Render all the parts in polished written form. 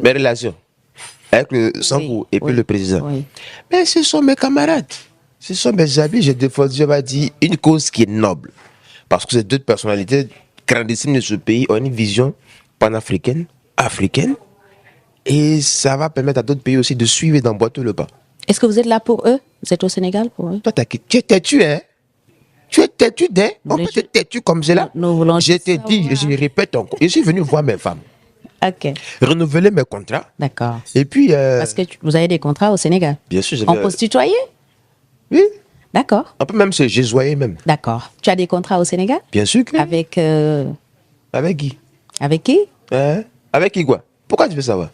mes relations avec le Sanko et puis le président. Oui. Mais ce sont mes camarades. Ce sont mes amis. J'ai défendu, je vais dire, une cause qui est noble. Parce que ces deux personnalités grandissime de ce pays ont une vision panafricaine, africaine, et ça va permettre à d'autres pays aussi de suivre et d'emboîter le pas. Est-ce que vous êtes là pour eux? Vous êtes au Sénégal pour eux? Toi, tu es têtu, hein? Tu es têtu, on peut te têtu comme cela. Je te dis, et je le répète encore, je suis venu voir mes femmes. Ok. Renouveler mes contrats. D'accord. Et puis... Parce que vous avez des contrats au Sénégal? Bien sûr. On peut se tutoyer? Oui. D'accord. On peut même se gésoyer même. D'accord. Tu as des contrats au Sénégal? Bien sûr que... Avec... Avec qui? Avec qui? Avec qui quoi? Pourquoi tu veux savoir?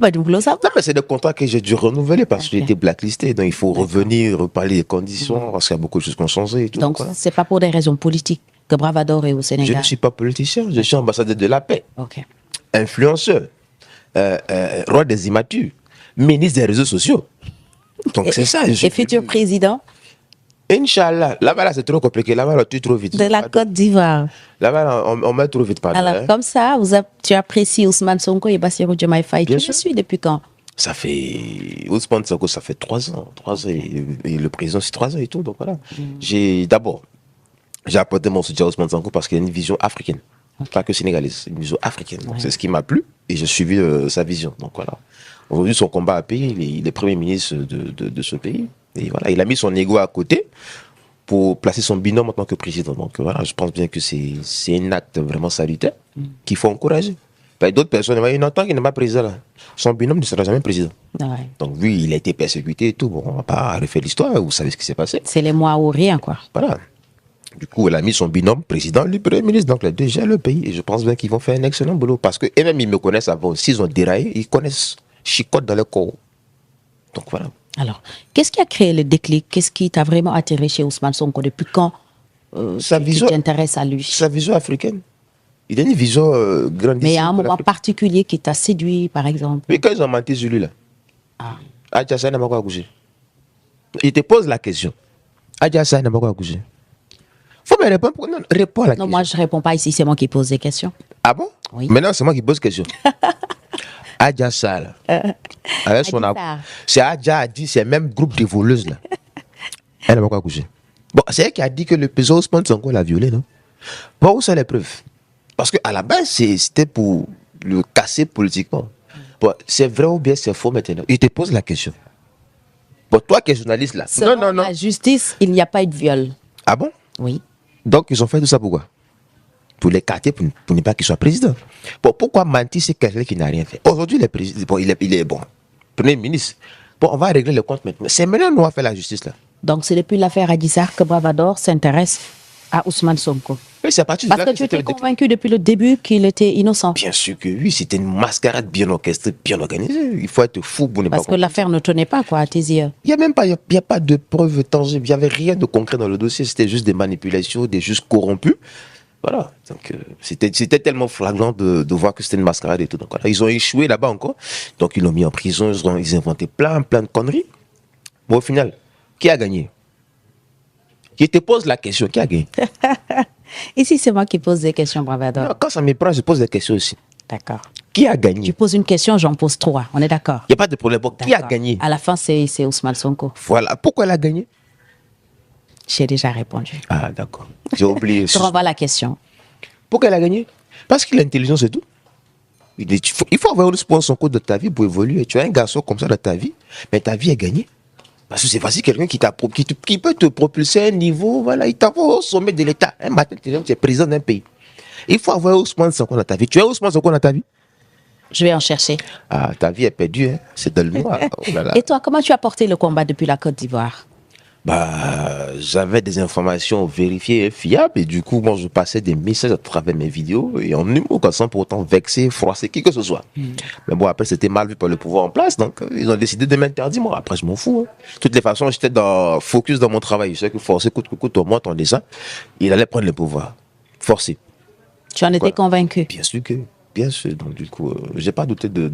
Bah, tu voulais savoir. Non, mais c'est des contrats que j'ai dû renouveler parce que j'ai été blacklisté. Donc, il faut revenir, reparler des conditions, parce qu'il y a beaucoup de choses qui ont changé et tout. Donc, c'est pas pour des raisons politiques que Bravador est au Sénégal? Je ne suis pas politicien, je suis ambassadeur de la paix. Ok. Influenceur, roi des immatures, ministre des réseaux sociaux. Donc, c'est ça. Et futur président? Inch'Allah. Là-bas, c'est trop compliqué. Là-bas, on tue trop vite. De la Côte d'Ivoire. Là-bas, on met trop vite. Pardon, alors, comme ça, tu apprécies Ousmane Sonko et Bassirou Diomaye Faye. Tu le suis depuis quand? Ça fait... Ousmane Sonko, ça fait 3 ans. 3 ans et le président, c'est 3 ans et tout. Donc voilà. D'abord, j'ai apporté mon soutien à Ousmane Sonko parce qu'il a une vision africaine. Pas que sénégalaise, une vision africaine. Donc, c'est ce qui m'a plu et j'ai suivi sa vision. Donc voilà. Aujourd'hui, son combat a payé. Il est premier ministre de ce pays. Et voilà, il a mis son ego à côté pour placer son binôme en tant que président. Donc voilà, je pense bien que c'est un acte vraiment salutaire qu'il faut encourager. D'autres personnes, il y a tant qu'il n'est pas président là. Son binôme ne sera jamais président. Ouais. Donc lui, il a été persécuté et tout. Bon, on ne va pas refaire l'histoire, vous savez ce qui s'est passé. C'est les mois ou rien, quoi. Voilà. Du coup, elle a mis son binôme président, le premier ministre. Donc les deux gèrent le pays. Et je pense bien qu'ils vont faire un excellent boulot. Parce que eux-mêmes, ils me connaissent avant. S'ils ont déraillé, ils connaissent chicotte dans le corps. Donc voilà. Alors, qu'est-ce qui a créé le déclic? Qu'est-ce qui t'a vraiment attiré chez Ousmane Sonko? Depuis quand tu t'intéresses à lui? Sa vision africaine. Il a une vision grandissime. Mais il y a un moment particulier qui t'a séduit, par exemple? Mais quand ils ont menti sur lui, là, Adjassa n'a pas quoi coucher. Il te pose la question. Adjassa n'a pas quoi coucher. Faut me répondre. Non, réponds à la question. Non, moi, je ne réponds pas ici. C'est moi qui pose des questions. Ah bon? Oui. Maintenant, c'est moi qui pose question. Adjassa, là. Avec son c'est Adja a dit, c'est le même groupe de voleuses, là. Elle n'a pas quoi coucher. Bon, c'est elle qui a dit que le président Ousmane Sonko l'a violé, non? Bon, où sont les preuves? Parce qu'à la base, c'était pour le casser politiquement. Bon, c'est vrai ou bien c'est faux maintenant? Il te pose la question. Bon, toi qui es journaliste là. Selon la justice, il n'y a pas eu de viol. Ah bon? Oui. Donc, ils ont fait tout ça pourquoi? Pour l'écarter, pour ne pas qu'il soit président. Bon, pourquoi mentir c'est quelqu'un qui n'a rien fait? Aujourd'hui, bon, il est bon. Premier ministre. Bon, on va régler le compte maintenant. C'est maintenant qu'on va faire la justice là. Donc, c'est depuis l'affaire Adji Sarr que Bravador s'intéresse à Ousmane Sonko. Oui, c'est à partir de Parce que tu étais convaincu depuis le début qu'il était innocent. Bien sûr que oui, c'était une mascarade bien orchestrée, bien organisée. Il faut être fou pour ne pas comprendre. Parce que l'affaire ne tenait pas, quoi, à tes yeux. Il n'y a pas de preuves tangibles. Il n'y avait rien de concret dans le dossier. C'était juste des manipulations, des juges corrompus. Voilà. Donc, c'était tellement flagrant de voir que c'était une mascarade et tout. Donc, voilà. Ils ont échoué là-bas encore. Donc, ils l'ont mis en prison. Ils ont inventé plein de conneries. Bon, au final, qui a gagné? Je te pose la question, qui a gagné? Ici, c'est moi qui pose des questions, Bravador. Non, quand ça me prend, je pose des questions aussi. D'accord. Qui a gagné? Tu poses une question, j'en pose 3. On est d'accord? Il n'y a pas de problème. Bon, qui a gagné? À la fin, c'est Ousmane Sonko. Voilà. Pourquoi elle a gagné? J'ai déjà répondu. Ah, d'accord. J'ai oublié. Je renvoie la question. Pourquoi elle a gagné? Parce qu'il a l'intelligence et tout. Il faut avoir un sport son cours de ta vie pour évoluer. Tu as un garçon comme ça dans ta vie, mais ta vie est gagnée. Parce que c'est facile, quelqu'un qui peut te propulser à un niveau, voilà, il t'envoie au sommet de l'État. Un matin, tu es président d'un pays. Il faut avoir Ousmane Sonko dans ta vie. Tu as Ousmane Sonko dans ta vie? Je vais en chercher. Ah, ta vie est perdue, hein? C'est dans le noir. Oh là là. Et toi, comment tu as porté le combat depuis la Côte d'Ivoire? J'avais des informations vérifiées et fiables et du coup, moi, je passais des messages à travers mes vidéos et en humour, sans pour autant vexer, froisser qui que ce soit. Mais bon, après, c'était mal vu par le pouvoir en place, donc ils ont décidé de m'interdire. Moi, après, je m'en fous. Hein. De toutes les façons, j'étais focus dans mon travail. Je sais que forcer coûte que coûte, au moins, ton dessin, il allait prendre le pouvoir. Forcé. Tu en étais convaincu? Bien sûr que. Bien sûr, donc du coup, j'ai pas douté de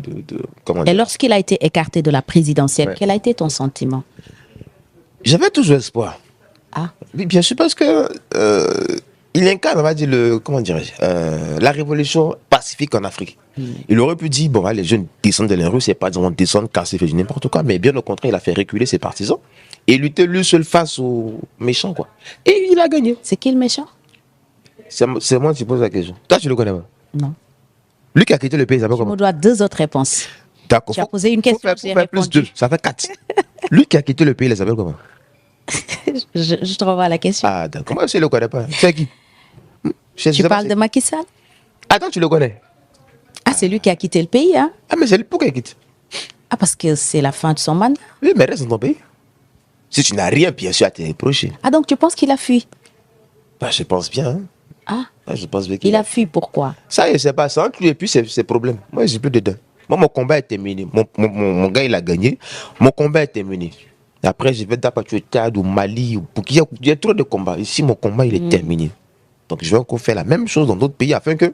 comment dire. Et lorsqu'il a été écarté de la présidentielle, quel a été ton sentiment? J'avais toujours espoir. Ah. Oui, bien sûr, parce que il incarne, on va dire, comment dirais-je, la révolution pacifique en Afrique. Il aurait pu dire, bon, les jeunes descendent de la rue, c'est pas disons, descendre, casser, faire n'importe quoi, mais bien au contraire, il a fait reculer ses partisans et lutter lui seul face aux méchants, quoi. Et il a gagné. C'est qui le méchant? C'est moi qui pose la question. Toi, tu le connais pas? Non. Lui qui a quitté le pays, il s'appelle Tu comment? me dois 2 autres réponses. D'accord. Tu as posé une question, faut faire plus 2, ça fait 4. Lui qui a quitté le pays, il s'appelle comment? Je te renvoie à la question. Ah, d'accord. Moi, je ne le connais pas. C'est qui? Tu parles de Macky Sall? Attends, tu le connais? Ah, c'est lui qui a quitté le pays, hein? Ah, mais c'est lui, pourquoi il quitte? Ah, parce que c'est la fin de son mandat. Oui, mais reste dans ton pays. Si tu n'as rien, bien sûr, à te reprocher. Ah, donc tu penses qu'il a fui? Bah, je pense bien. Hein. Ah, Je pense bien qu'il il a fui, pourquoi? Ça y est, c'est pas ça. Entre lui et puis, c'est problème. Moi, j'ai plus dedans. Moi, mon combat est terminé. Mon gars, il a gagné. Mon combat est terminé. Après, je vais d'abord au Tchad ou Mali. Il y a trop de combats. Ici, mon combat, il est terminé. Donc, je vais encore faire la même chose dans d'autres pays afin que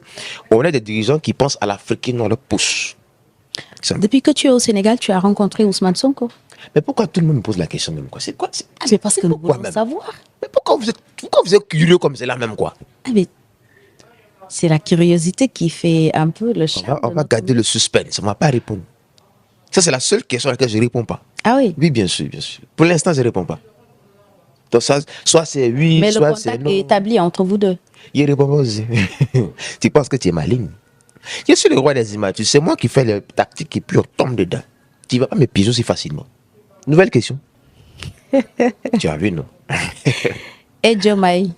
on ait des dirigeants qui pensent à l'Afrique, on leur pousse. Depuis que tu es au Sénégal, tu as rencontré Ousmane Sonko? Mais pourquoi tout le monde me pose la question même quoi? C'est quoi? Ah, mais parce que nous voulons savoir. Mais pourquoi vous êtes curieux comme c'est là même quoi? Ah, mais c'est la curiosité qui fait un peu le charme. On va garder le suspense, on ne va pas répondre. Ça, c'est la seule question à laquelle je ne réponds pas. Ah oui? Oui, bien sûr, bien sûr. Pour l'instant, je ne réponds pas. Donc, ça, soit c'est oui, mais soit c'est non. Mais le contact est établi entre vous deux. Il répond pas aussi. Tu penses que tu es maligne. Je suis le roi des images. C'est moi qui fais les tactiques et puis on tombe dedans. Tu ne vas pas me piéger aussi facilement. Nouvelle question. Tu as vu, non? Et Diomaye?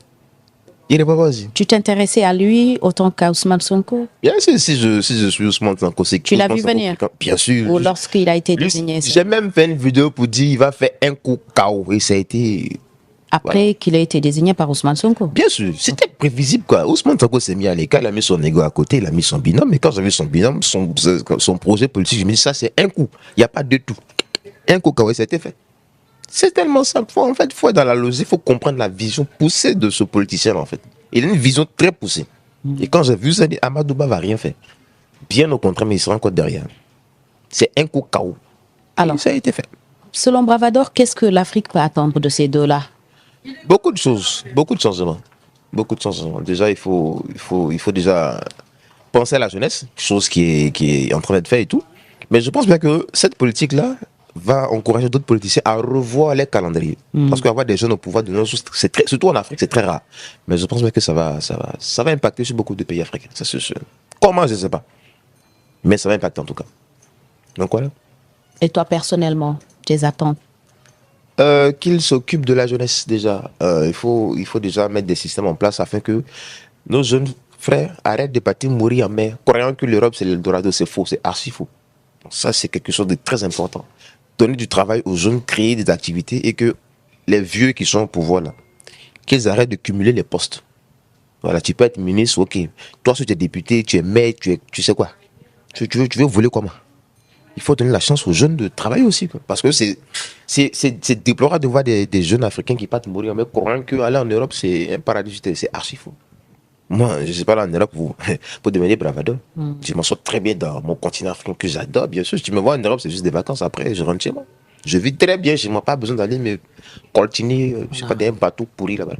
Il répond pas aussi. Tu t'intéressais à lui autant qu'à Ousmane Sonko? Bien sûr, si je suis Ousmane Sonko, c'est que tu l'as vu venir? Bien sûr. Ou lorsqu'il a été désigné? J'ai même fait une vidéo pour dire qu'il va faire un coup KO et ça a été... Après voilà. qu'il a été désigné par Ousmane Sonko? Bien sûr, c'était prévisible quoi. Ousmane Sonko s'est mis à l'écart, il a mis son ego à côté, il a mis son binôme. Mais quand j'ai vu son binôme, son projet politique, je me dis ça c'est un coup. Il n'y a pas de tout. Un coup KO, ça a été fait. C'est tellement simple. En fait, il faut être dans la logique, il faut comprendre la vision poussée de ce politicien en fait. Il a une vision très poussée. Et quand j'ai vu ça, j'ai dit Amadouba va rien faire. Bien au contraire, mais il sera encore derrière. C'est un coup KO. Alors, et ça a été fait. Selon Bravador, qu'est-ce que l'Afrique peut attendre de ces deux-là? Beaucoup de choses, beaucoup de changements. Beaucoup de changements. Déjà, il faut déjà penser à la jeunesse, chose qui est en train d'être faite et tout. Mais je pense bien que cette politique-là va encourager d'autres politiciens à revoir les calendriers. Parce qu'avoir des jeunes au pouvoir de nos jours, surtout en Afrique, c'est très rare. Mais je pense bien que ça va impacter sur beaucoup de pays africains. Ça, c'est sûr. Comment, je ne sais pas. Mais ça va impacter en tout cas. Donc voilà. Et toi, personnellement, tes attentes? Qu'il s'occupe de la jeunesse déjà. Il faut déjà mettre des systèmes en place afin que nos jeunes frères arrêtent de partir mourir en mer, croyant que l'Europe c'est l'Eldorado. C'est faux, c'est archi faux. Donc ça, c'est quelque chose de très important. Donner du travail aux jeunes, créer des activités et que les vieux qui sont au pouvoir là, qu'ils arrêtent de cumuler les postes. Voilà, tu peux être ministre, ok. Toi, si tu es député, tu es maire, tu sais quoi. Tu veux voler comment? Il faut donner la chance aux jeunes de travailler aussi. Quoi. Parce que c'est déplorable de voir des jeunes Africains qui partent mourir, mais croyant qu'aller en Europe, c'est un paradis, c'est archi faux. Moi, je ne suis pas là en Europe pour devenir bravado. Je m'en sors très bien dans mon continent africain que j'adore, bien sûr. Si tu me vois en Europe, c'est juste des vacances. Après, je rentre chez moi. Je vis très bien chez moi, pas besoin d'aller me coltiner, je sais pas, des bateaux pourris là-bas.